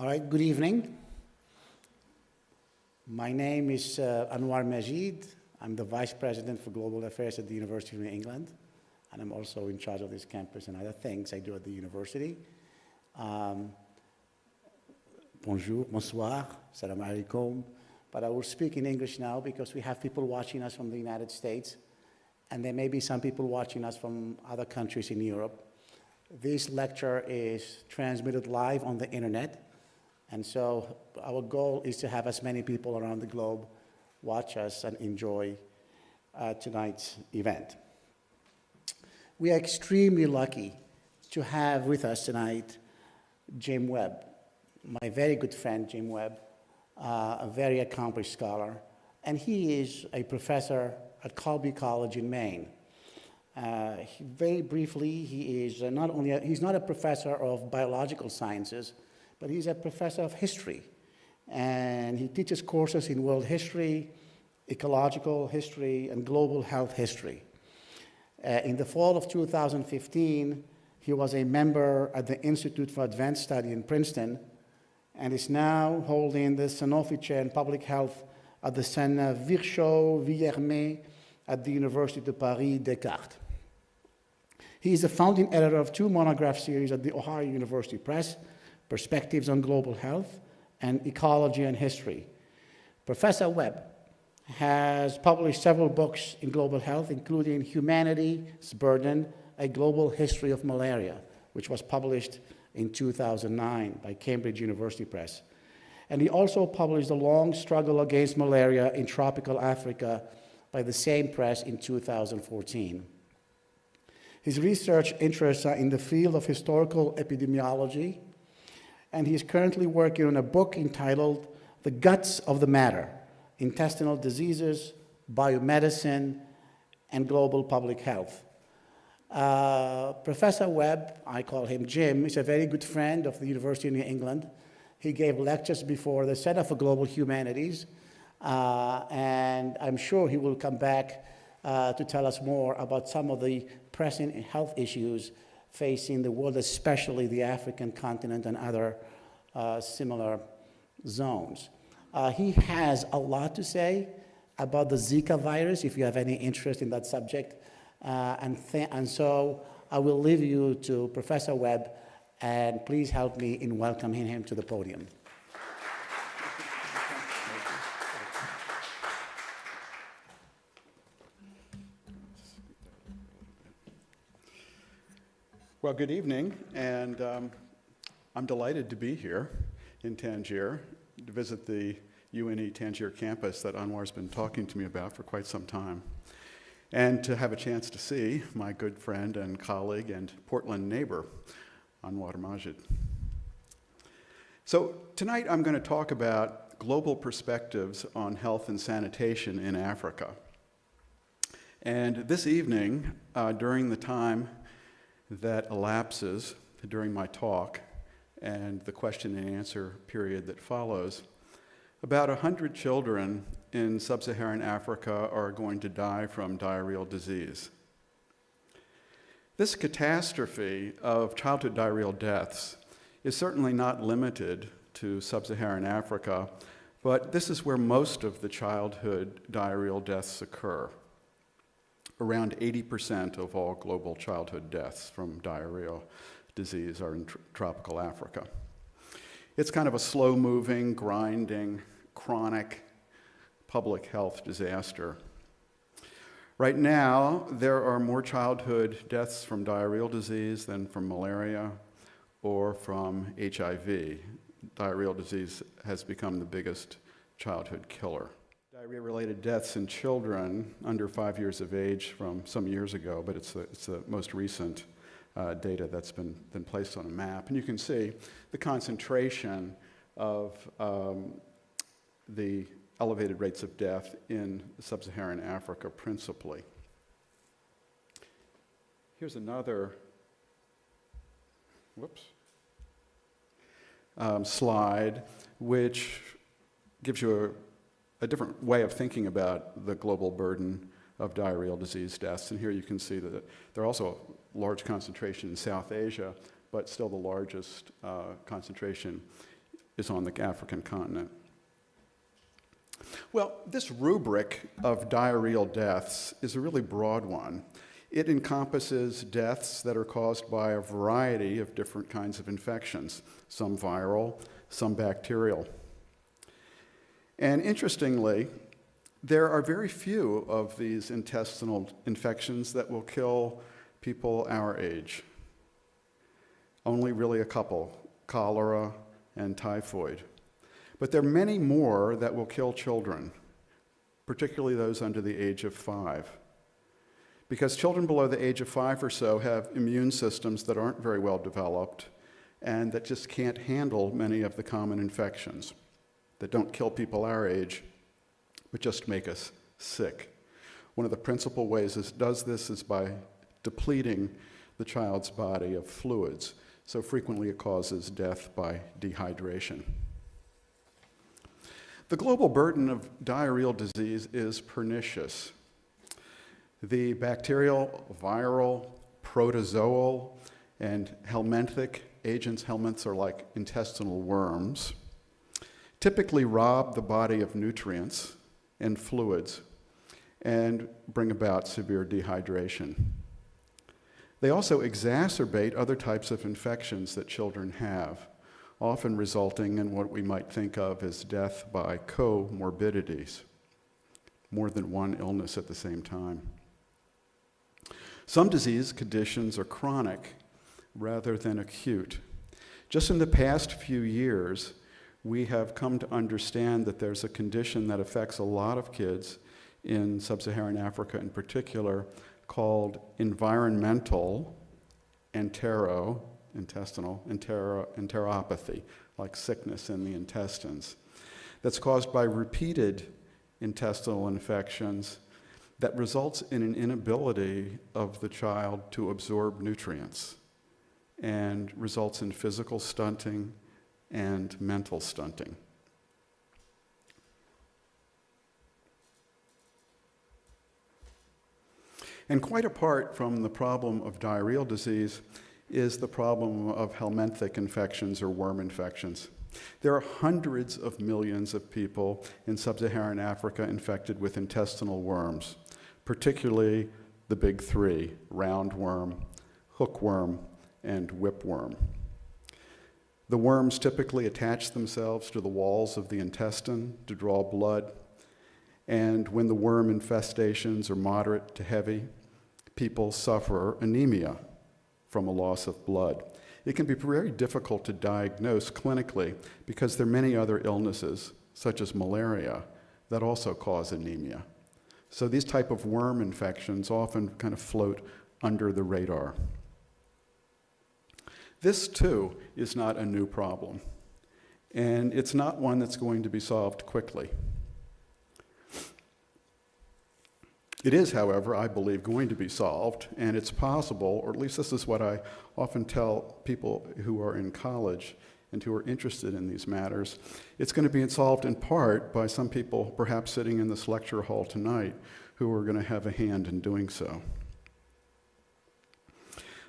All right, good evening. My name is Anouar Majid. I'm the Vice President for Global Affairs at the University of New England, and I'm also in charge of this campus and other things I do at the university. Bonjour, bonsoir, salam alaikum. But I will speak in English now because we have people watching us from the United States, and there may be some people watching us from other countries in Europe. This lecture is transmitted live on the internet, and so our goal is to have as many people around the globe watch us and enjoy tonight's event. We are extremely lucky to have with us tonight James Webb, my very good friend James Webb, a very accomplished scholar, and he is a professor at Colby College in Maine. Very briefly, he is he's not a professor of biological sciences, but he's a professor of history. And he teaches courses in world history, ecological history, and global health history. In the fall of 2015, he was a member at the Institute for Advanced Study in Princeton, and is now holding the Sanofi Chair in Public Health at the Virchow-Villermé at the University de Paris Descartes. He is the founding editor of two monograph series at the Ohio University Press, Perspectives on Global Health and Ecology and History. Professor Webb has published several books in global health, including Humanity's Burden, A Global History of Malaria, which was published in 2009 by Cambridge University Press. And he also published The Long Struggle Against Malaria in Tropical Africa by the same press in 2014. His research interests are in the field of historical epidemiology, and he is currently working on a book entitled The Guts of the Matter: Intestinal Diseases, Biomedicine, and Global Public Health. Professor Webb, I call him Jim, is a very good friend of the University of New England. He gave lectures before the Center for Global Humanities, and I'm sure he will come back to tell us more about some of the pressing health issues facing the world, especially the African continent and other similar zones. He has a lot to say about the Zika virus, if you have any interest in that subject. And so I will leave you to Professor Webb, and please help me in welcoming him to the podium. Well, good evening, and I'm delighted to be here in Tangier to visit the UNE Tangier campus that Anouar's been talking to me about for quite some time, and to have a chance to see my good friend and colleague and Portland neighbor, Anouar Majid. So tonight I'm going to talk about global perspectives on health and sanitation in Africa. And this evening, during the time that elapses during my talk and the question and answer period that follows, about 100 children in sub-Saharan Africa are going to die from diarrheal disease. This catastrophe of childhood diarrheal deaths is certainly not limited to sub-Saharan Africa, but this is where most of the childhood diarrheal deaths occur. Around 80% of all global childhood deaths from diarrheal disease are in tropical Africa. It's kind of a slow-moving, grinding, chronic public health disaster. Right now, there are more childhood deaths from diarrheal disease than from malaria or from HIV. Diarrheal disease has become the biggest childhood killer. Diarrhea-related deaths in children under 5 years of age from some years ago, but it's the most recent data that's been placed on a map. And you can see the concentration of the elevated rates of death in sub-Saharan Africa principally. Here's another slide, which gives you a different way of thinking about the global burden of diarrheal disease deaths. And here you can see that there are also large concentration in South Asia, but still the largest concentration is on the African continent. Well, this rubric of diarrheal deaths is a really broad one. It encompasses deaths that are caused by a variety of different kinds of infections, some viral, some bacterial. And interestingly, there are very few of these intestinal infections that will kill people our age. Only really a couple, cholera and typhoid. But there are many more that will kill children, particularly those under the age of 5. Because children below the age of 5 or so have immune systems that aren't very well developed and that just can't handle many of the common infections that don't kill people our age, but just make us sick. One of the principal ways it does this is by depleting the child's body of fluids. So frequently it causes death by dehydration. The global burden of diarrheal disease is pernicious. The bacterial, viral, protozoal, and helminthic agents, helminths are like intestinal worms, typically rob the body of nutrients and fluids and bring about severe dehydration. They also exacerbate other types of infections that children have, often resulting in what we might think of as death by comorbidities, more than one illness at the same time. Some disease conditions are chronic rather than acute. Just in the past few years, we have come to understand that there's a condition that affects a lot of kids in sub-Saharan Africa in particular called environmental enteropathy, like sickness in the intestines, that's caused by repeated intestinal infections that results in an inability of the child to absorb nutrients and results in physical stunting and mental stunting. And quite apart from the problem of diarrheal disease is the problem of helminthic infections or worm infections. There are hundreds of millions of people in sub-Saharan Africa infected with intestinal worms, particularly the big three: roundworm, hookworm, and whipworm. The worms typically attach themselves to the walls of the intestine to draw blood, and when the worm infestations are moderate to heavy, people suffer anemia from a loss of blood. It can be very difficult to diagnose clinically because there are many other illnesses, such as malaria, that also cause anemia. So these type of worm infections often kind of float under the radar. This, too, is not a new problem, and it's not one that's going to be solved quickly. It is, however, I believe, going to be solved, and it's possible, or at least this is what I often tell people who are in college and who are interested in these matters. It's going to be solved in part by some people perhaps sitting in this lecture hall tonight who are going to have a hand in doing so.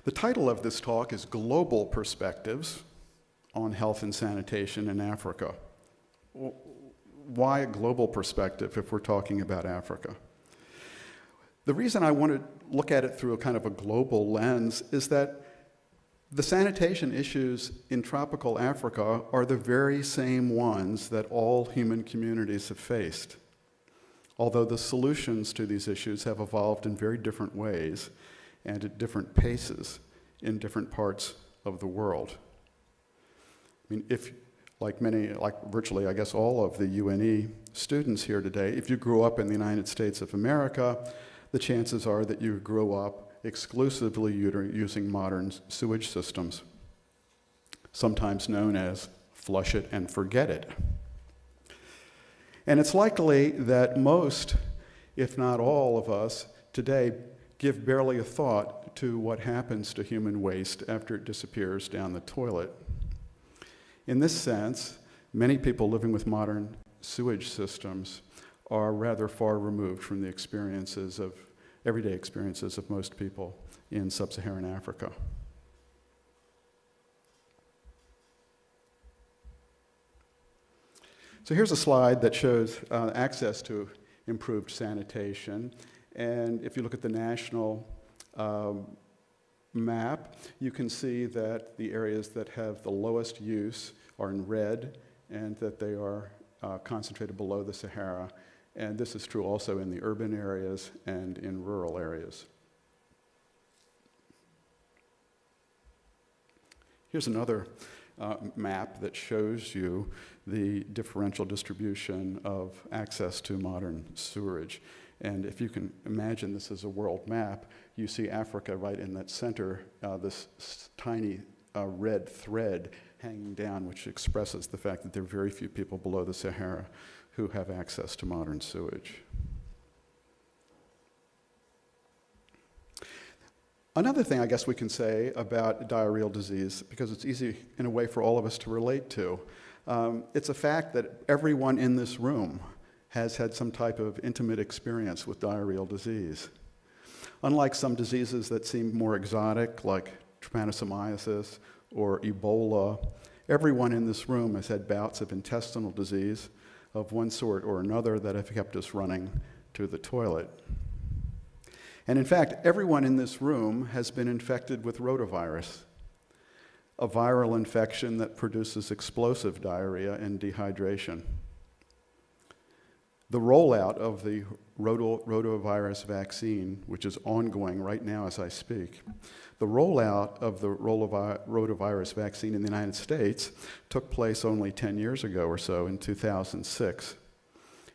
The title of this talk is Global Perspectives on Health and Sanitation in Africa. Why a global perspective if we're talking about Africa? The reason I want to look at it through a kind of a global lens is that the sanitation issues in tropical Africa are the very same ones that all human communities have faced, although the solutions to these issues have evolved in very different ways and at different paces in different parts of the world. I mean, if, like virtually, I guess, all of the UNE students here today, if you grew up in the United States of America, the chances are that you grew up exclusively using modern sewage systems, sometimes known as flush it and forget it. And it's likely that most, if not all of us today, give barely a thought to what happens to human waste after it disappears down the toilet. In this sense, many people living with modern sewage systems are rather far removed from the everyday experiences of most people in sub-Saharan Africa. So here's a slide that shows access to improved sanitation. And if you look at the national map, you can see that the areas that have the lowest use are in red and that they are concentrated below the Sahara. And this is true also in the urban areas and in rural areas. Here's another map that shows you the differential distribution of access to modern sewerage. And if you can imagine this as a world map, you see Africa right in that center, this tiny red thread hanging down, which expresses the fact that there are very few people below the Sahara who have access to modern sewage. Another thing I guess we can say about diarrheal disease, because it's easy in a way for all of us to relate to, it's a fact that everyone in this room has had some type of intimate experience with diarrheal disease. Unlike some diseases that seem more exotic, like trypanosomiasis or Ebola, everyone in this room has had bouts of intestinal disease of one sort or another that have kept us running to the toilet. And in fact, everyone in this room has been infected with rotavirus, a viral infection that produces explosive diarrhea and dehydration. The rollout of the rotavirus vaccine, which is ongoing right now as I speak, the rollout of the rotavirus vaccine in the United States took place only 10 years ago or so, in 2006,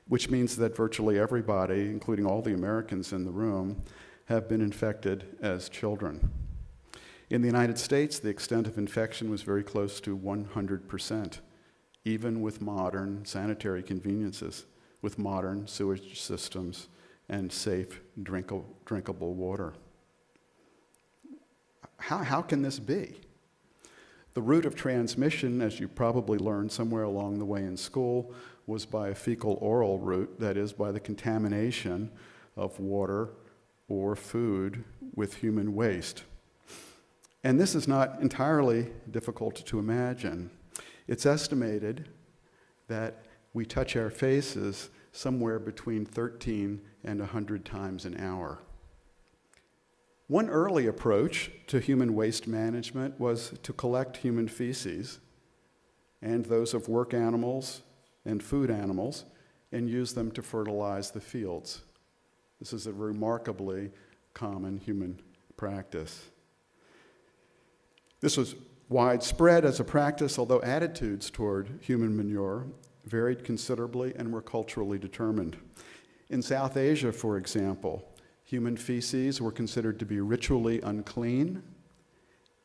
which means that virtually everybody, including all the Americans in the room, have been infected as children. In the United States, the extent of infection was very close to 100%, even with modern sanitary conveniences, with modern sewage systems and safe drinkable water. How can this be? The route of transmission, as you probably learned somewhere along the way in school, was by a fecal-oral route, that is, by the contamination of water or food with human waste. And this is not entirely difficult to imagine. It's estimated that we touch our faces somewhere between 13 and 100 times an hour. One early approach to human waste management was to collect human feces and those of work animals and food animals and use them to fertilize the fields. This is a remarkably common human practice. This was widespread as a practice, although attitudes toward human manure varied considerably and were culturally determined. In South Asia, for example, human feces were considered to be ritually unclean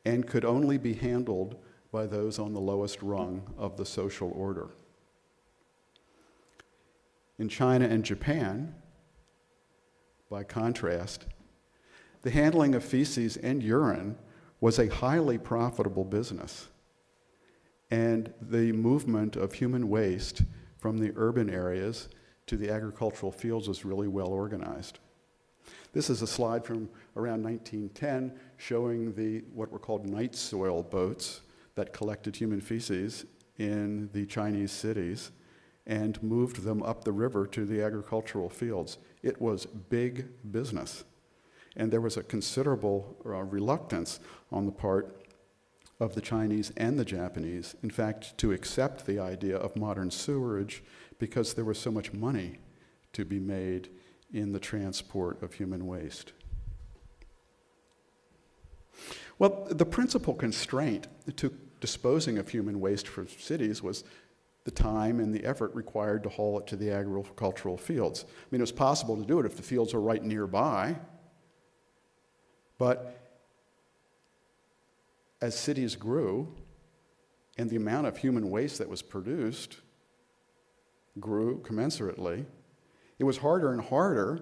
and could only be handled by those on the lowest rung of the social order. In China and Japan, by contrast, the handling of feces and urine was a highly profitable business, and the movement of human waste from the urban areas to the agricultural fields was really well organized. This is a slide from around 1910 showing what were called night soil boats that collected human feces in the Chinese cities and moved them up the river to the agricultural fields. It was big business. And there was a considerable reluctance on the part of the Chinese and the Japanese, in fact, to accept the idea of modern sewerage because there was so much money to be made in the transport of human waste. Well, the principal constraint to disposing of human waste for cities was the time and the effort required to haul it to the agricultural fields. I mean, it was possible to do it if the fields were right nearby, but as cities grew and the amount of human waste that was produced grew commensurately, it was harder and harder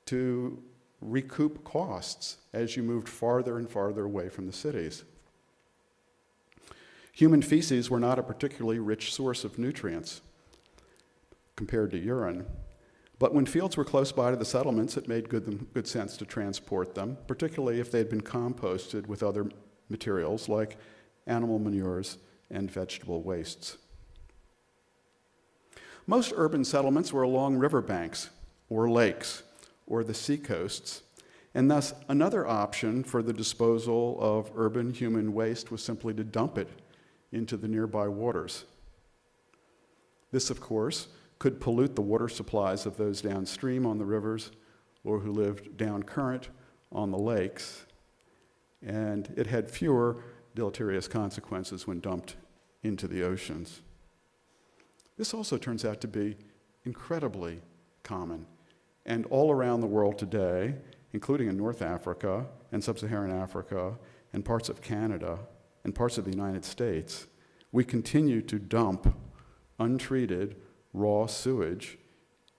to recoup costs as you moved farther and farther away from the cities. Human feces were not a particularly rich source of nutrients compared to urine, but when fields were close by to the settlements, it made good sense to transport them, particularly if they had been composted with other materials like animal manures and vegetable wastes. Most urban settlements were along riverbanks or lakes or the seacoasts, and thus another option for the disposal of urban human waste was simply to dump it into the nearby waters. This, of course, could pollute the water supplies of those downstream on the rivers or who lived down current on the lakes, and it had fewer deleterious consequences when dumped into the oceans. This also turns out to be incredibly common, and all around the world today, including in North Africa and Sub-Saharan Africa and parts of Canada and parts of the United States, we continue to dump untreated raw sewage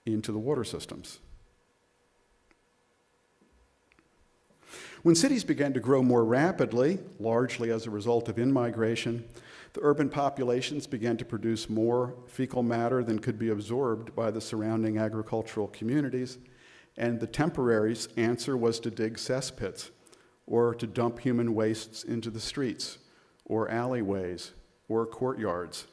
into the water systems. When cities began to grow more rapidly, largely as a result of in-migration, the urban populations began to produce more fecal matter than could be absorbed by the surrounding agricultural communities, and the temporary answer was to dig cesspits or to dump human wastes into the streets or alleyways or courtyards.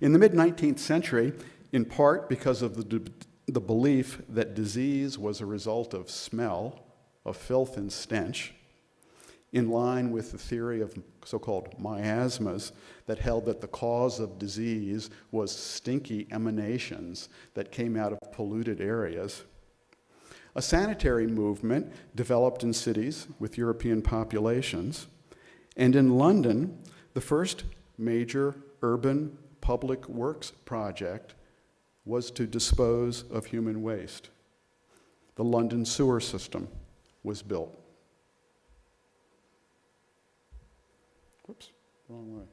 In the mid-19th century, in part because of the belief that disease was a result of smell, of filth and stench, in line with the theory of so-called miasmas that held that the cause of disease was stinky emanations that came out of polluted areas. A sanitary movement developed in cities with European populations, and in London, the first major urban public works project was to dispose of human waste. The London sewer system was built. Whoops, wrong way.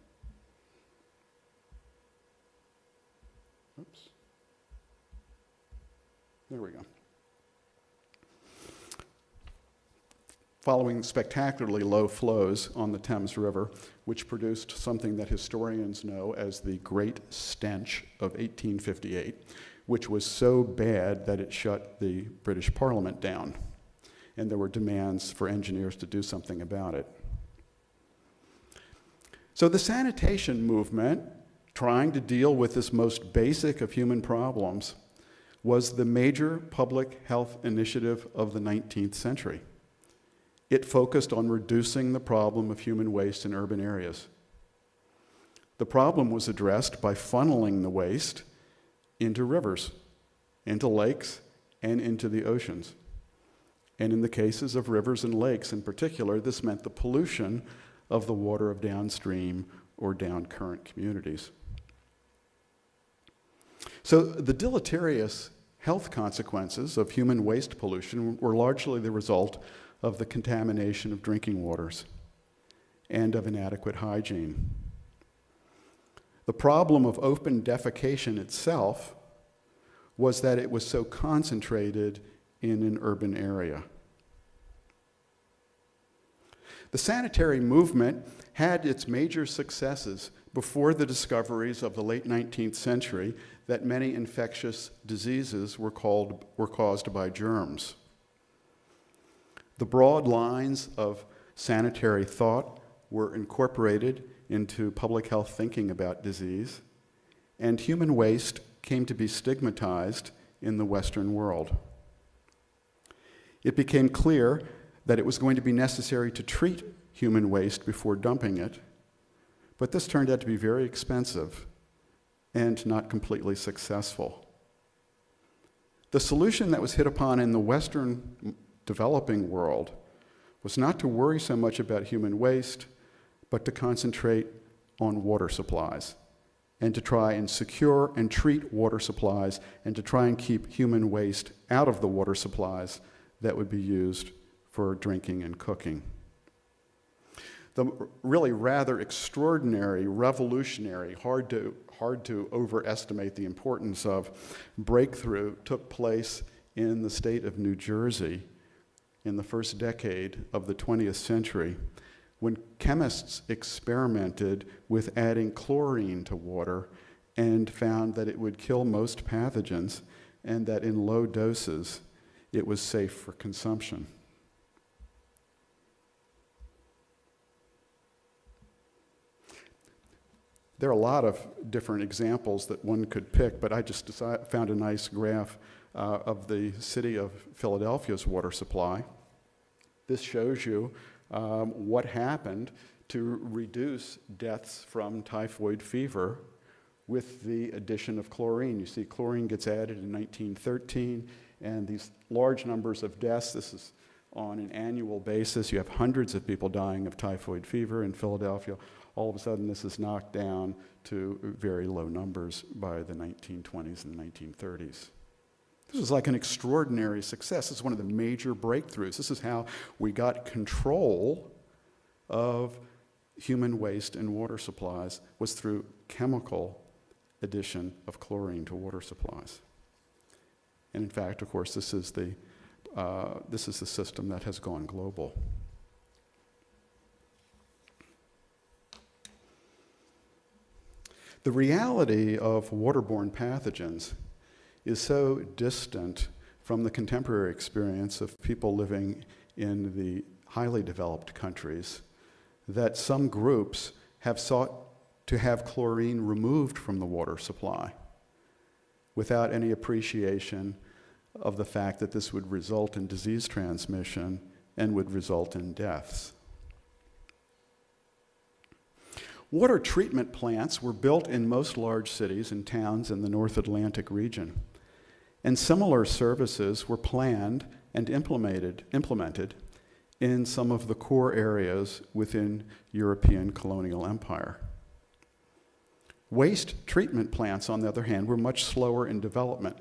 Oops. There we go. Following spectacularly low flows on the Thames River, which produced something that historians know as the Great Stench of 1858, which was so bad that it shut the British Parliament down, and there were demands for engineers to do something about it. So the sanitation movement, trying to deal with this most basic of human problems, was the major public health initiative of the 19th century. It focused on reducing the problem of human waste in urban areas. The problem was addressed by funneling the waste into rivers, into lakes, and into the oceans. And in the cases of rivers and lakes in particular, this meant the pollution of the water of downstream or down-current communities. So the deleterious health consequences of human waste pollution were largely the result of the contamination of drinking waters and of inadequate hygiene. The problem of open defecation itself was that it was so concentrated in an urban area. The sanitary movement had its major successes before the discoveries of the late 19th century that many infectious diseases were caused by germs. The broad lines of sanitary thought were incorporated into public health thinking about disease, and human waste came to be stigmatized in the Western world. It became clear that it was going to be necessary to treat human waste before dumping it, but this turned out to be very expensive and not completely successful. The solution that was hit upon in the Western developing world was not to worry so much about human waste, but to concentrate on water supplies and to try and secure and treat water supplies and to try and keep human waste out of the water supplies that would be used for drinking and cooking. The really rather extraordinary, revolutionary, hard to overestimate the importance of breakthrough took place in the state of New Jersey in the first decade of the 20th century, when chemists experimented with adding chlorine to water and found that it would kill most pathogens and that in low doses it was safe for consumption. There are a lot of different examples that one could pick, but I just found a nice graph of the city of Philadelphia's water supply. This shows you what happened to reduce deaths from typhoid fever with the addition of chlorine. You see chlorine gets added in 1913, and these large numbers of deaths, this is on an annual basis. You have hundreds of people dying of typhoid fever in Philadelphia. All of a sudden, this is knocked down to very low numbers by the 1920s and 1930s. This was like an extraordinary success. This is one of the major breakthroughs. This is how we got control of human waste and water supplies, was through chemical addition of chlorine to water supplies. And in fact, of course, this is the system that has gone global. The reality of waterborne pathogens is so distant from the contemporary experience of people living in the highly developed countries that some groups have sought to have chlorine removed from the water supply without any appreciation of the fact that this would result in disease transmission and would result in deaths. Water treatment plants were built in most large cities and towns in the North Atlantic region, and similar services were planned and implemented in some of the core areas within European colonial empire. Waste treatment plants, on the other hand, were much slower in development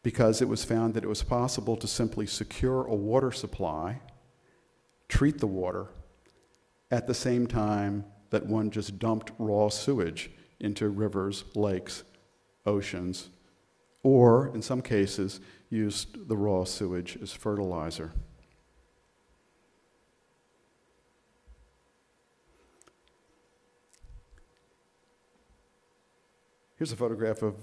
because it was found that it was possible to simply secure a water supply, treat the water, at the same time that one just dumped raw sewage into rivers, lakes, oceans, or, in some cases, used the raw sewage as fertilizer. Here's a photograph of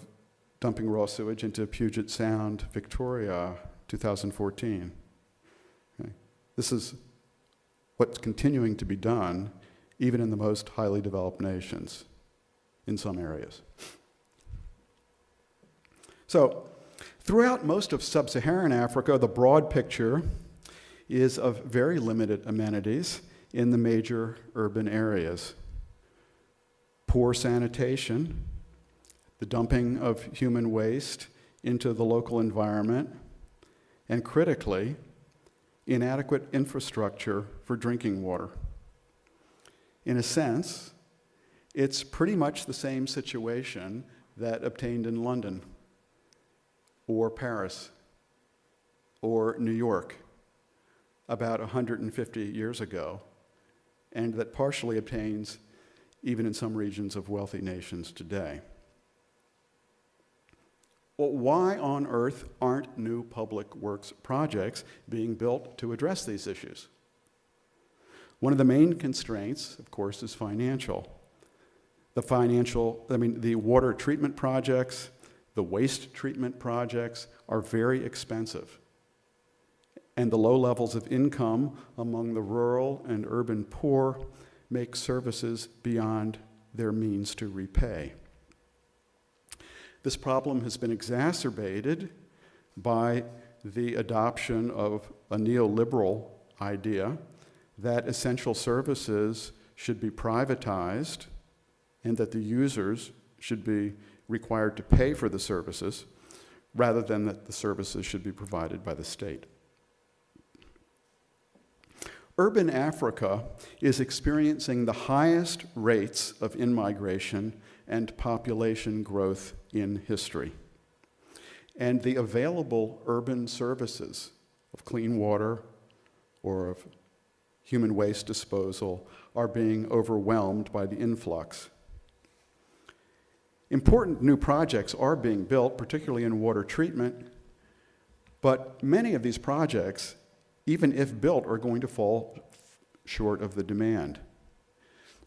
dumping raw sewage into Puget Sound, Victoria, 2014. Okay. This is what's continuing to be done even in the most highly developed nations in some areas. So, throughout most of sub-Saharan Africa, the broad picture is of very limited amenities in the major urban areas. Poor sanitation, the dumping of human waste into the local environment, and critically, inadequate infrastructure for drinking water. In a sense, it's pretty much the same situation that obtained in London, or Paris, or New York about 150 years ago, and that partially obtains even in some regions of wealthy nations today. Well, why on earth aren't new public works projects being built to address these issues? One of the main constraints, of course, is financial. The water treatment projects, the waste treatment projects are very expensive. And the low levels of income among the rural and urban poor make services beyond their means to repay. This problem has been exacerbated by the adoption of a neoliberal idea that essential services should be privatized and that the users should be required to pay for the services rather than that the services should be provided by the state. Urban Africa is experiencing the highest rates of in-migration and population growth in history. And the available urban services of clean water or of human waste disposal are being overwhelmed by the influx. Important new projects are being built, particularly in water treatment, but many of these projects, even if built, are going to fall short of the demand.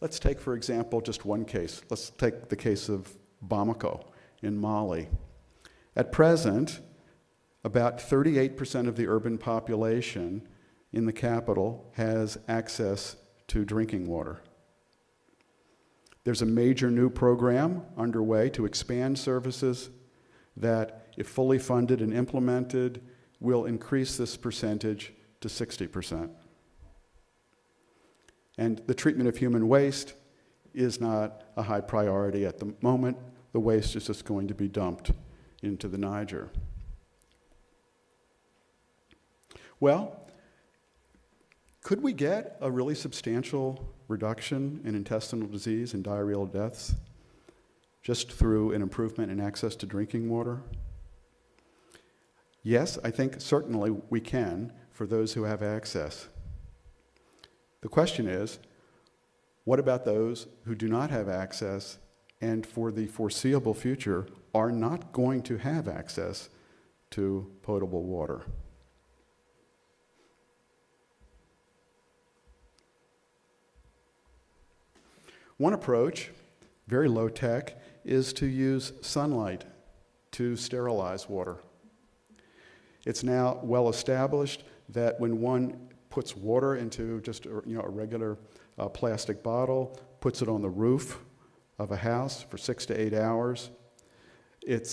Let's take, for example, just one case. Let's take the case of Bamako in Mali. At present, about 38% of the urban population in the capital has access to drinking water. There's a major new program underway to expand services that, if fully funded and implemented, will increase this percentage to 60%. And the treatment of human waste is not a high priority at the moment. The waste is just going to be dumped into the Niger. Well, could we get a really substantial reduction in intestinal disease and diarrheal deaths just through an improvement in access to drinking water? Yes, I think certainly we can for those who have access. The question is, what about those who do not have access and for the foreseeable future are not going to have access to potable water? One approach, very low tech, is to use sunlight to sterilize water. It's now well established that when one puts water into just a regular plastic bottle, puts it on the roof of a house for 6 to 8 hours, it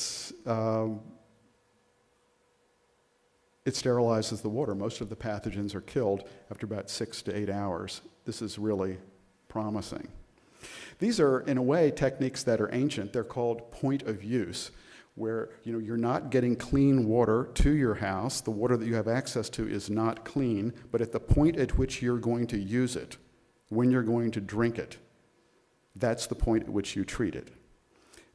sterilizes the water. Most of the pathogens are killed after about 6 to 8 hours. This is really promising. These are, in a way, techniques that are ancient. They're called point of use, where you're not getting clean water to your house. The water that you have access to is not clean, but at the point at which you're going to use it, when you're going to drink it, that's the point at which you treat it.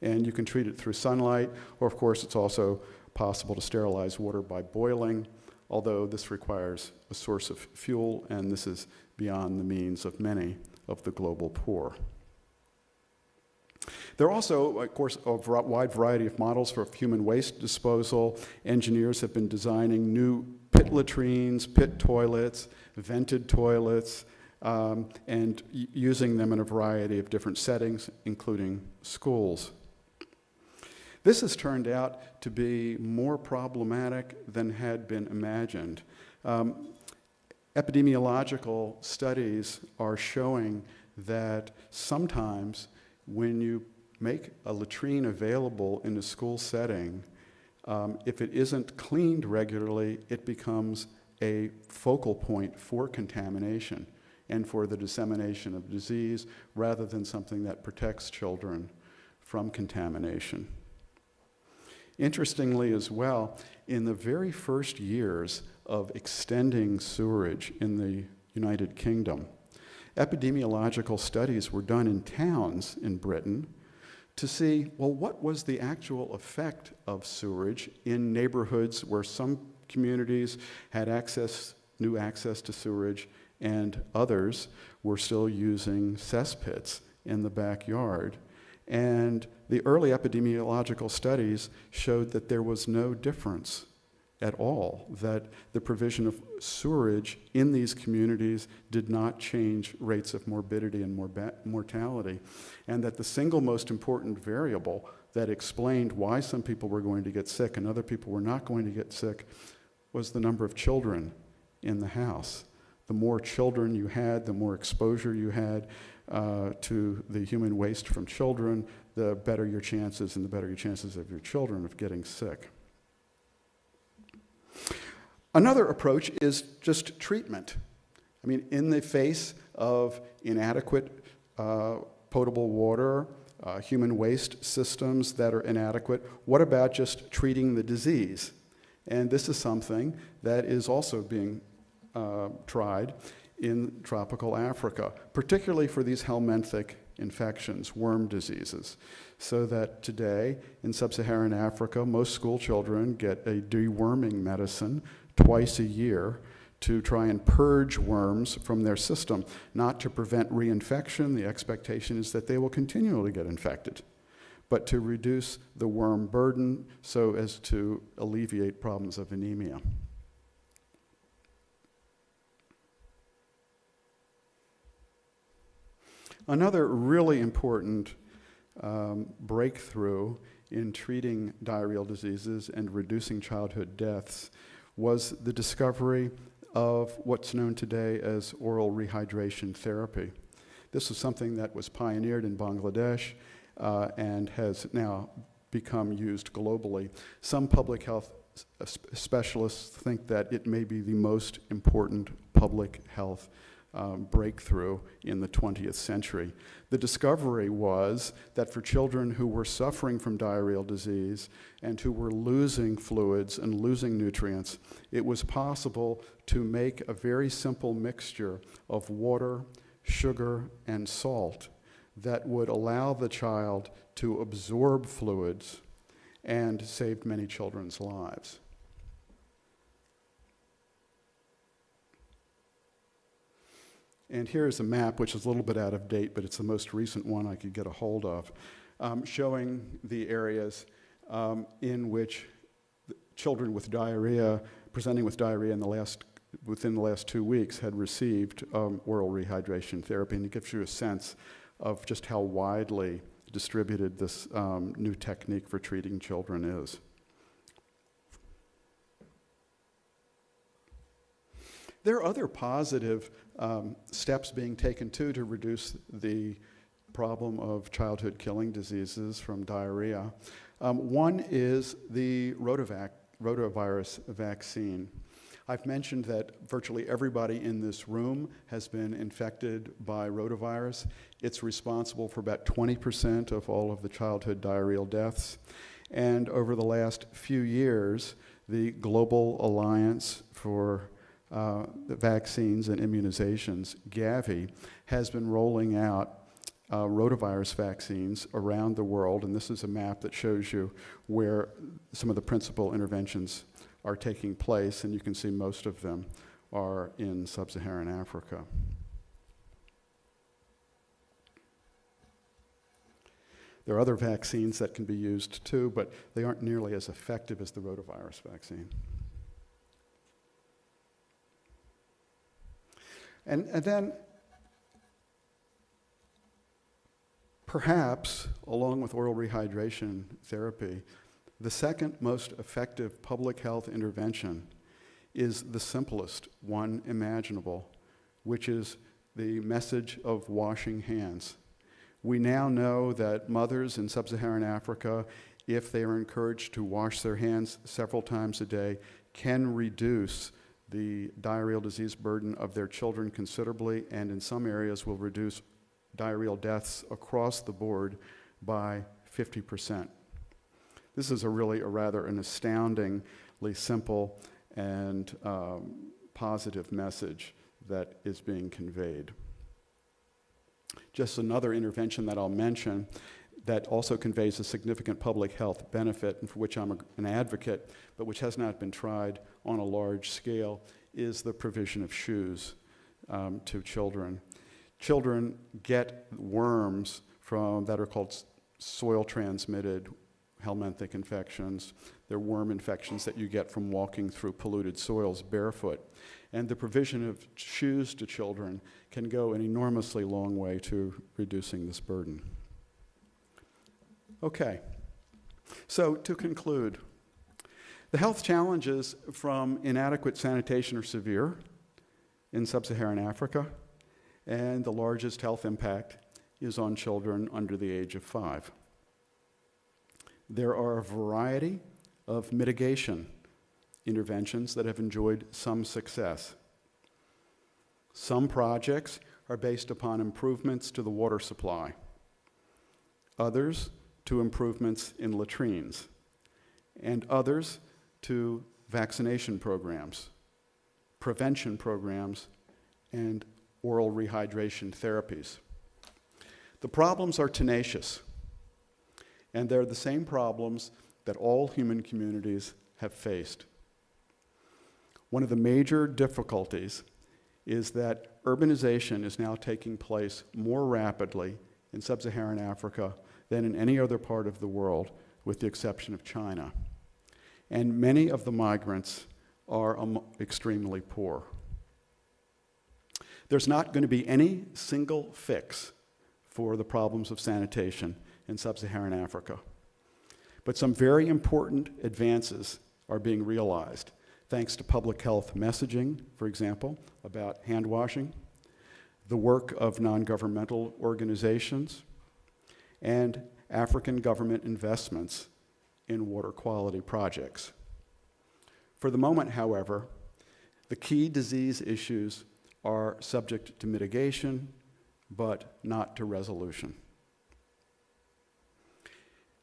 And you can treat it through sunlight, or of course it's also possible to sterilize water by boiling, although this requires a source of fuel, and this is beyond the means of many of the global poor. There are also, of course, a wide variety of models for human waste disposal. Engineers have been designing new pit latrines, pit toilets, vented toilets, and using them in a variety of different settings, including schools. This has turned out to be more problematic than had been imagined. Epidemiological studies are showing that sometimes when you make a latrine available in a school setting, if it isn't cleaned regularly, it becomes a focal point for contamination and for the dissemination of disease rather than something that protects children from contamination. Interestingly as well, in the very first years of extending sewerage in the United Kingdom, epidemiological studies were done in towns in Britain to see, well, what was the actual effect of sewerage in neighborhoods where some communities had new access to sewerage and others were still using cesspits in the backyard. And the early epidemiological studies showed that there was no difference at all, that the provision of sewerage in these communities did not change rates of morbidity and mortality, and that the single most important variable that explained why some people were going to get sick and other people were not going to get sick was the number of children in the house. The more children you had, the more exposure you had to the human waste from children, the better your chances and the better your chances of your children of getting sick. Another approach is just treatment. I mean, in the face of inadequate potable water, human waste systems that are inadequate, what about just treating the disease? And this is something that is also being tried in tropical Africa, particularly for these helminthic infections, worm diseases. So that today, in sub-Saharan Africa, most school children get a deworming medicine twice a year to try and purge worms from their system, not to prevent reinfection. The expectation is that they will continually get infected, but to reduce the worm burden so as to alleviate problems of anemia. Another really important breakthrough in treating diarrheal diseases and reducing childhood deaths was the discovery of what's known today as oral rehydration therapy. This is something that was pioneered in Bangladesh and has now become used globally. Some public health specialists think that it may be the most important public health breakthrough in the 20th century. The discovery was that for children who were suffering from diarrheal disease and who were losing fluids and losing nutrients, it was possible to make a very simple mixture of water, sugar, and salt that would allow the child to absorb fluids and saved many children's lives. And here's a map, which is a little bit out of date, but it's the most recent one I could get a hold of, showing the areas in which children with diarrhea, presenting with diarrhea within the last 2 weeks, had received oral rehydration therapy. And it gives you a sense of just how widely distributed this new technique for treating children is. There are other positive steps being taken too to reduce the problem of childhood killing diseases from diarrhea. One is the rotavirus vaccine. I've mentioned that virtually everybody in this room has been infected by rotavirus. It's responsible for about 20% of all of the childhood diarrheal deaths. And over the last few years, the Global Alliance for the Vaccines and Immunizations, Gavi, has been rolling out rotavirus vaccines around the world. And this is a map that shows you where some of the principal interventions are taking place, and you can see most of them are in sub-Saharan Africa. There are other vaccines that can be used too, but they aren't nearly as effective as the rotavirus vaccine. And then, perhaps, along with oral rehydration therapy, the second most effective public health intervention is the simplest one imaginable, which is the message of washing hands. We now know that mothers in sub-Saharan Africa, if they are encouraged to wash their hands several times a day, can reduce the diarrheal disease burden of their children considerably, and in some areas will reduce diarrheal deaths across the board by 50%. This is a rather an astoundingly simple and positive message that is being conveyed. Just another intervention that I'll mention that also conveys a significant public health benefit, and for which I'm an advocate, but which has not been tried on a large scale, is the provision of shoes to children. Children get worms that are called soil-transmitted helminthic infections. They're worm infections that you get from walking through polluted soils barefoot. And the provision of shoes to children can go an enormously long way to reducing this burden. Okay, so to conclude, the health challenges from inadequate sanitation are severe in sub-Saharan Africa, and the largest health impact is on children under the age of 5. There are a variety of mitigation interventions that have enjoyed some success. Some projects are based upon improvements to the water supply. Others to improvements in latrines, and others to vaccination programs, prevention programs, and oral rehydration therapies. The problems are tenacious, and they're the same problems that all human communities have faced. One of the major difficulties is that urbanization is now taking place more rapidly in sub-Saharan Africa than in any other part of the world, with the exception of China. And many of the migrants are extremely poor. There's not going to be any single fix for the problems of sanitation in sub-Saharan Africa. But some very important advances are being realized, thanks to public health messaging, for example, about hand washing, the work of non-governmental organizations, and African government investments in water quality projects. For the moment, however, the key disease issues are subject to mitigation, but not to resolution.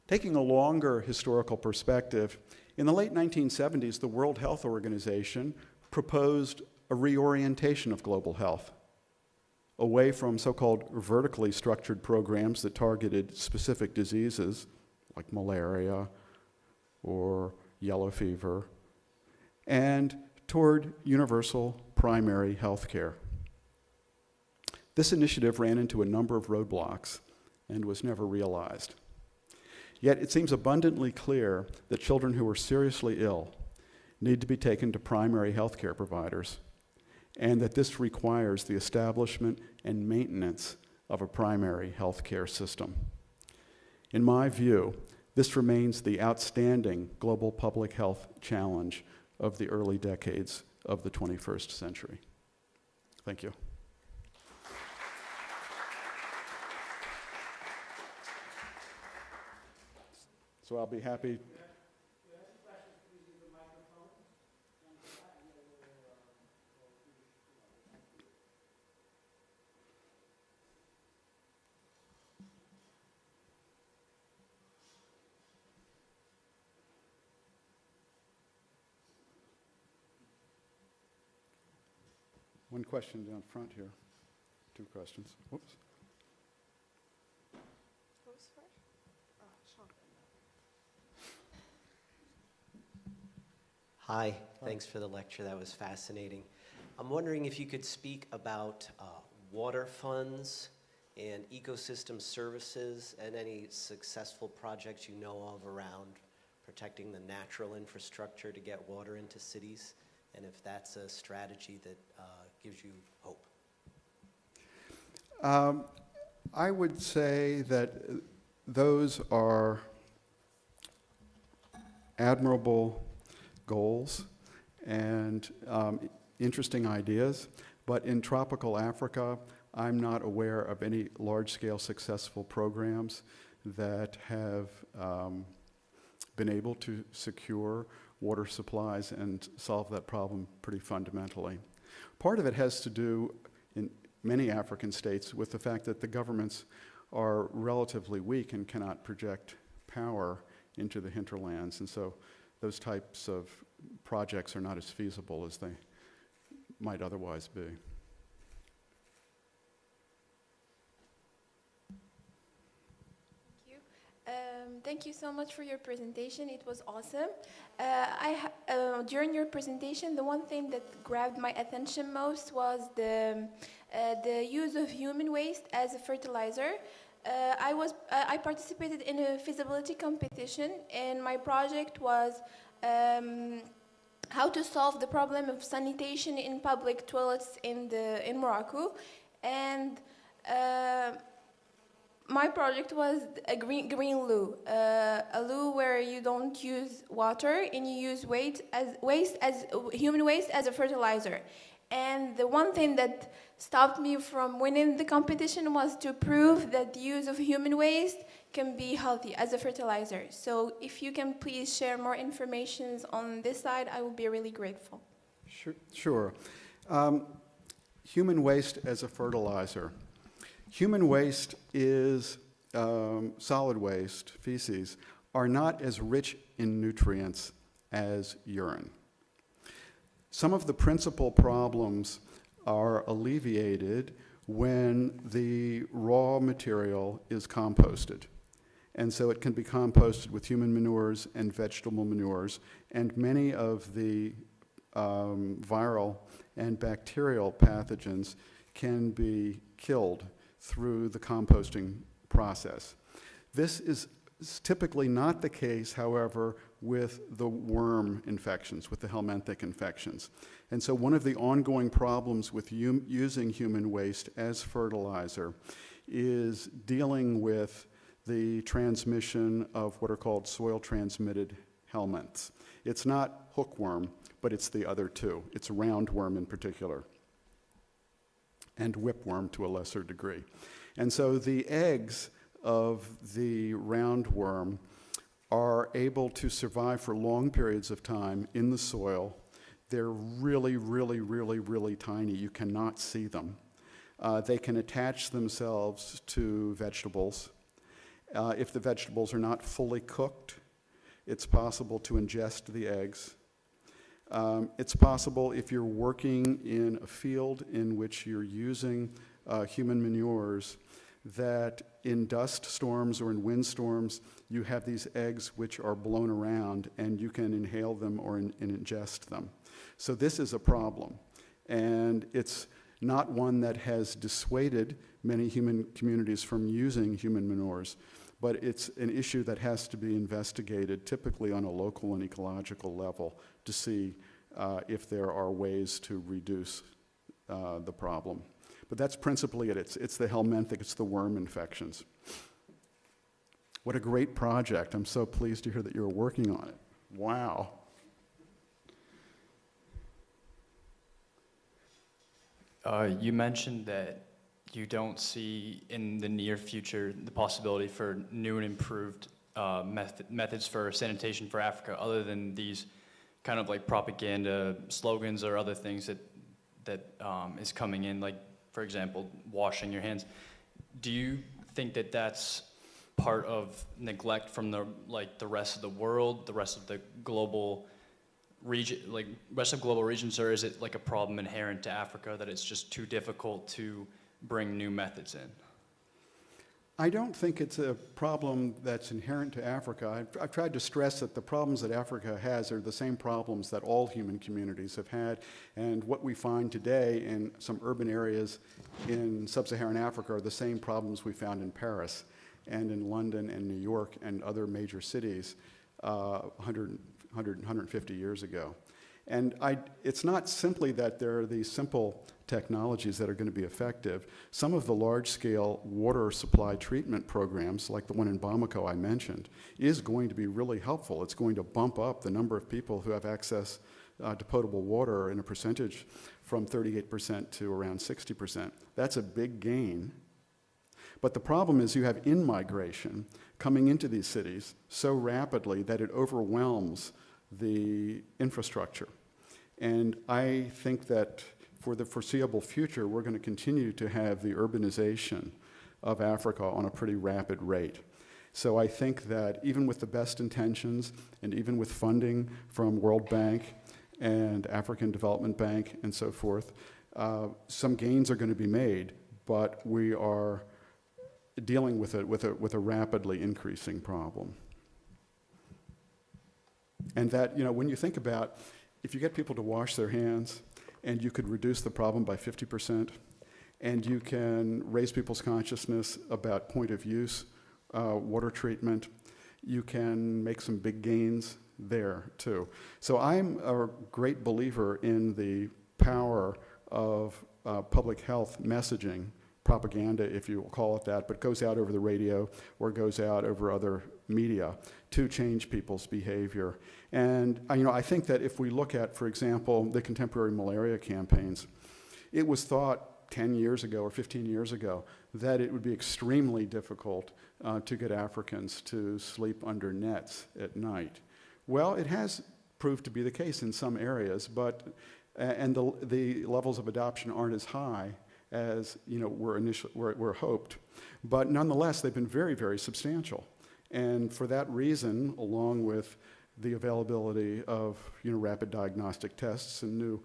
Taking a longer historical perspective, in the late 1970s, the World Health Organization proposed a reorientation of global health away from so-called vertically structured programs that targeted specific diseases like malaria or yellow fever, and toward universal primary health care. This initiative ran into a number of roadblocks and was never realized. Yet it seems abundantly clear that children who are seriously ill need to be taken to primary health care providers, and that this requires the establishment and maintenance of a primary health care system. In my view, this remains the outstanding global public health challenge of the early decades of the 21st century. Thank you. So I'll be happy. One question down front here. Two questions. Whoops. Hi, thanks for the lecture. That was fascinating. I'm wondering if you could speak about water funds and ecosystem services and any successful projects you know of around protecting the natural infrastructure to get water into cities, and if that's a strategy that gives you hope. I would say that those are admirable goals and interesting ideas, but in tropical Africa, I'm not aware of any large-scale successful programs that have been able to secure water supplies and solve that problem pretty fundamentally. Part of it has to do, in many African states, with the fact that the governments are relatively weak and cannot project power into the hinterlands, and so those types of projects are not as feasible as they might otherwise be. Thank you so much for your presentation. It was awesome. During your presentation, the one thing that grabbed my attention most was the use of human waste as a fertilizer. I participated in a feasibility competition, and my project was how to solve the problem of sanitation in public toilets in Morocco, and my project was a green loo, a loo where you don't use water and you use human waste as a fertilizer. And the one thing that stopped me from winning the competition was to prove that the use of human waste can be healthy as a fertilizer. So if you can please share more information on this side, I will be really grateful. Sure. Human waste as a fertilizer. Human waste is solid waste, feces, are not as rich in nutrients as urine. Some of the principal problems are alleviated when the raw material is composted. And so it can be composted with human manures and vegetable manures, and many of the viral and bacterial pathogens can be killed through the composting process. This is typically not the case, however, with the worm infections, with the helminthic infections. And so one of the ongoing problems with using human waste as fertilizer is dealing with the transmission of what are called soil-transmitted helminths. It's not hookworm, but it's the other two. It's roundworm in particular. and whipworm to a lesser degree. And so the eggs of the roundworm are able to survive for long periods of time in the soil. They're really, really, really, really tiny. You cannot see them. They can attach themselves to vegetables. If the vegetables are not fully cooked, it's possible to ingest the eggs. It's possible if you're working in a field in which you're using human manures, that in dust storms or in wind storms, you have these eggs which are blown around and you can inhale them or ingest them. So this is a problem. And it's not one that has dissuaded many human communities from using human manures, but it's an issue that has to be investigated, typically on a local and ecological level, to see if there are ways to reduce the problem. But that's principally it. It's the helminthic, it's the worm infections. What a great project. I'm so pleased to hear that you're working on it. Wow. You mentioned that you don't see in the near future the possibility for new and improved methods for sanitation for Africa, other than these kind of like propaganda slogans or other things that is coming in, like, for example, washing your hands. Do you think that that's part of neglect from the rest of the world, the rest of the global region, like rest of global regions, or is it like a problem inherent to Africa that it's just too difficult to bring new methods in? I don't think it's a problem that's inherent to Africa. I've tried to stress that the problems that Africa has are the same problems that all human communities have had, and what we find today in some urban areas in sub-Saharan Africa are the same problems we found in Paris and in London and New York and other major cities 150 years ago. And it's not simply that there are these simple technologies that are going to be effective. Some of the large-scale water supply treatment programs, like the one in Bamako I mentioned, is going to be really helpful. It's going to bump up the number of people who have access to potable water in a percentage from 38% to around 60%. That's a big gain. But the problem is you have in-migration coming into these cities so rapidly that it overwhelms the infrastructure. And I think that for the foreseeable future, we're going to continue to have the urbanization of Africa on a pretty rapid rate. So I think that even with the best intentions and even with funding from World Bank and African Development Bank and so forth, some gains are going to be made, but we are dealing with a rapidly increasing problem. And that, when you think about, if you get people to wash their hands and you could reduce the problem by 50%, and you can raise people's consciousness about point of use, water treatment, you can make some big gains there too. So I'm a great believer in the power of public health messaging, propaganda, if you will call it that, but goes out over the radio or goes out over other media to change people's behavior. And I think that if we look at, for example, the contemporary malaria campaigns, it was thought 10 years ago or 15 years ago that it would be extremely difficult to get Africans to sleep under nets at night. Well, it has proved to be the case in some areas, but and the levels of adoption aren't as high as were hoped. But nonetheless, they've been very, very substantial. And for that reason, along with the availability of rapid diagnostic tests and new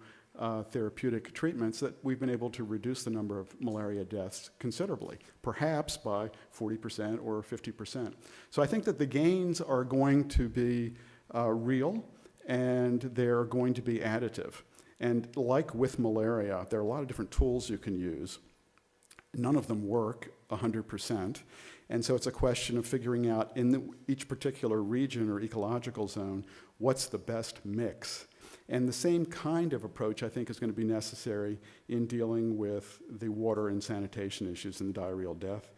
therapeutic treatments, that we've been able to reduce the number of malaria deaths considerably, perhaps by 40% or 50%. So I think that the gains are going to be real, and they're going to be additive. And like with malaria, there are a lot of different tools you can use. None of them work 100%. And so it's a question of figuring out in each particular region or ecological zone, what's the best mix. And the same kind of approach, I think, is going to be necessary in dealing with the water and sanitation issues and the diarrheal death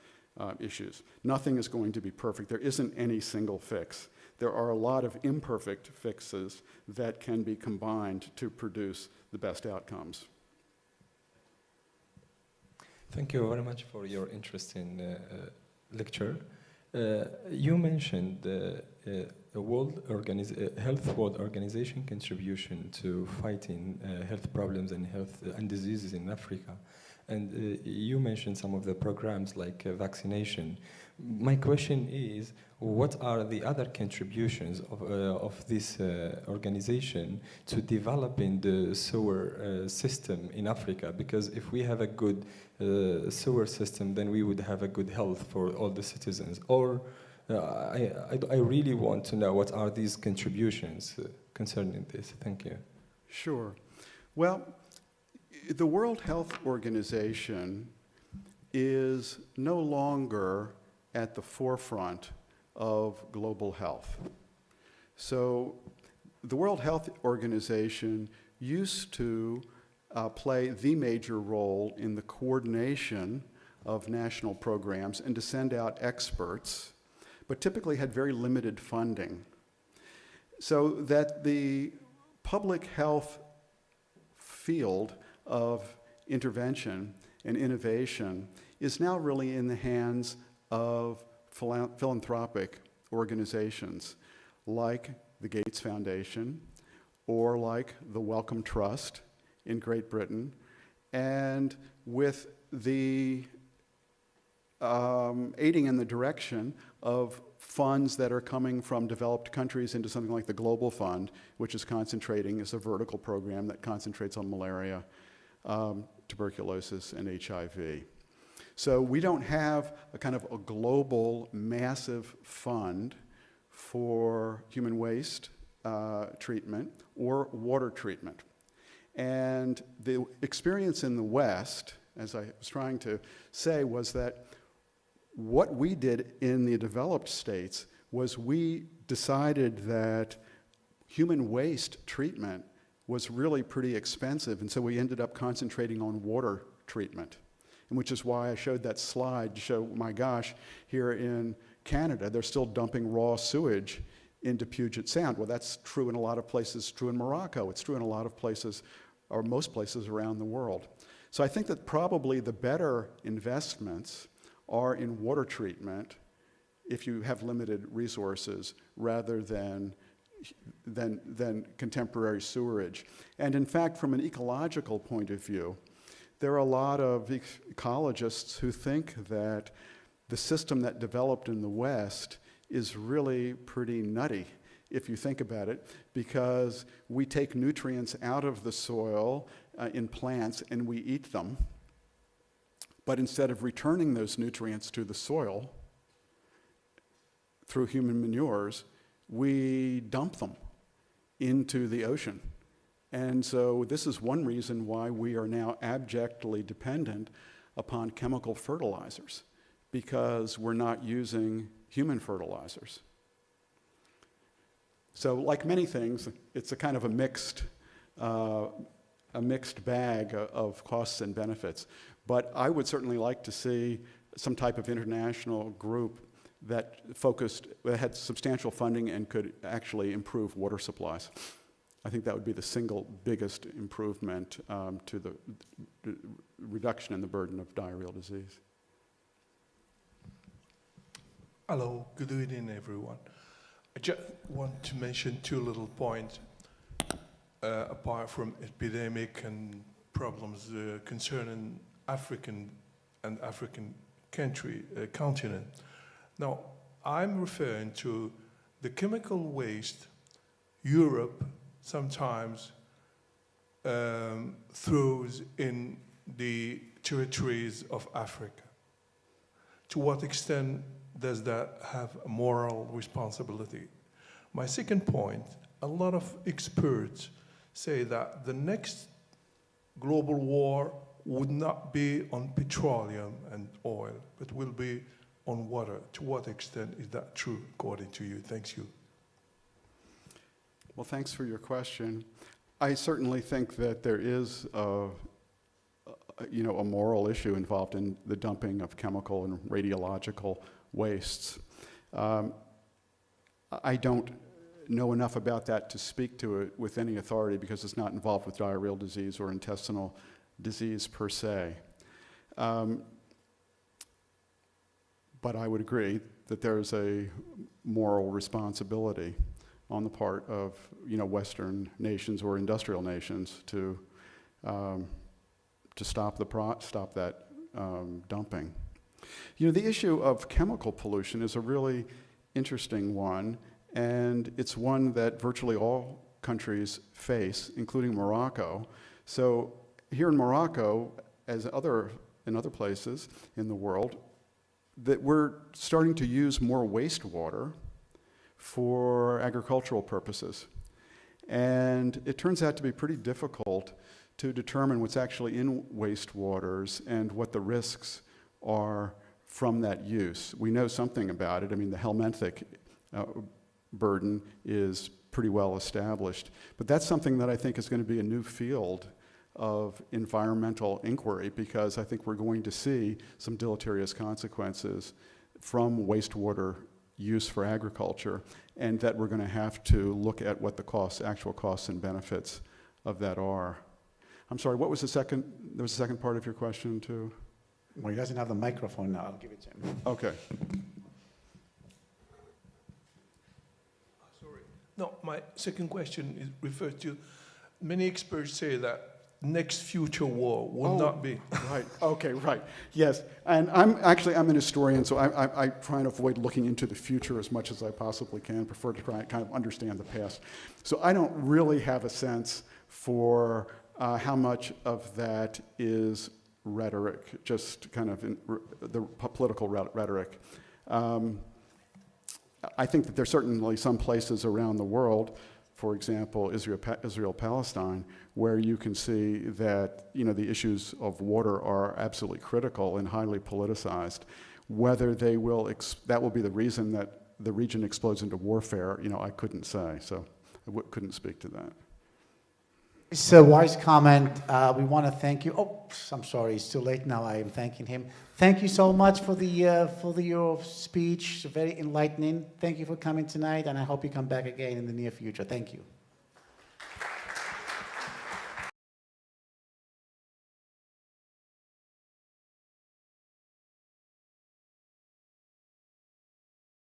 issues. Nothing is going to be perfect. There isn't any single fix. There are a lot of imperfect fixes that can be combined to produce the best outcomes. Thank you very much for your interesting lecture. You mentioned the Health World Organization contribution to fighting health problems and health and diseases in Africa. And you mentioned some of the programs like vaccination. My question is, what are the other contributions of this organization to developing the sewer system in Africa? Because if we have a good sewer system, then we would have a good health for all the citizens. Or I really want to know what are these contributions concerning this. Thank you. Sure. Well, the World Health Organization is no longer at the forefront of global health. So the World Health Organization used to play the major role in the coordination of national programs and to send out experts, but typically had very limited funding. So that the public health field of intervention and innovation is now really in the hands of philanthropic organizations like the Gates Foundation or like the Wellcome Trust in Great Britain, and with the aiding in the direction of funds that are coming from developed countries into something like the Global Fund, which is concentrating as a vertical program that concentrates on malaria, tuberculosis, and HIV. So we don't have a kind of a global massive fund for human waste treatment or water treatment. And the experience in the West, as I was trying to say, was that what we did in the developed states was we decided that human waste treatment was really pretty expensive, and so we ended up concentrating on water treatment, and which is why I showed that slide to show, my gosh, here in Canada, they're still dumping raw sewage into Puget Sound. Well, that's true in a lot of places, true in Morocco, it's true in a lot of places, or most places around the world. So I think that probably the better investments are in water treatment if you have limited resources rather than contemporary sewerage. And in fact, from an ecological point of view, there are a lot of ecologists who think that the system that developed in the West is really pretty nutty, if you think about it, because we take nutrients out of the soil in plants and we eat them. But instead of returning those nutrients to the soil through human manures, we dump them into the ocean. And so this is one reason why we are now abjectly dependent upon chemical fertilizers, because we're not using human fertilizers. So like many things, it's a kind of a mixed bag of costs and benefits. But I would certainly like to see some type of international group that had substantial funding and could actually improve water supplies. I think that would be the single biggest improvement to the reduction in the burden of diarrheal disease. Hello, good evening, everyone. I just want to mention two little points, apart from epidemic and problems concerning African continent. Now, I'm referring to the chemical waste Europe sometimes throws in the territories of Africa. To what extent does that have a moral responsibility? My second point, a lot of experts say that the next global war would not be on petroleum and oil, but will be on water. To what extent is that true, according to you? Thank you. Well, thanks for your question. I certainly think that there is a moral issue involved in the dumping of chemical and radiological wastes. I don't know enough about that to speak to it with any authority because it's not involved with diarrheal disease or intestinal disease per se. But I would agree that there is a moral responsibility on the part of, Western nations or industrial nations to stop that dumping. The issue of chemical pollution is a really interesting one, and it's one that virtually all countries face, including Morocco. So here in Morocco, as in other places in the world, that we're starting to use more wastewater for agricultural purposes. And it turns out to be pretty difficult to determine what's actually in wastewaters and what the risks are from that use. We know something about it. I mean, the Helminthic burden is pretty well established. But that's something that I think is going to be a new field of environmental inquiry, because I think we're going to see some deleterious consequences from wastewater use for agriculture, and that we're going to have to look at what the actual costs and benefits of that are. I'm sorry, what was there was a second part of your question too? Well, he doesn't have the microphone now. I'll give it to him. Okay. Sorry. No, my second question is referred to, many experts say that next future war will not be. Right, okay, right, yes. And I'm an historian, so I try and avoid looking into the future as much as I possibly can, prefer to try and kind of understand the past. So I don't really have a sense for how much of that is rhetoric, just kind of the political rhetoric. I think that there's certainly some places around the world, for example, Israel-Palestine, where you can see that the issues of water are absolutely critical and highly politicized. Whether that will be the reason that the region explodes into warfare, I couldn't say. So I couldn't speak to that. It's a wise comment. We want to thank you. Oh, I'm sorry, it's too late now. I am thanking him. Thank you so much for your speech. Very enlightening. Thank you for coming tonight, and I hope you come back again in the near future. Thank you.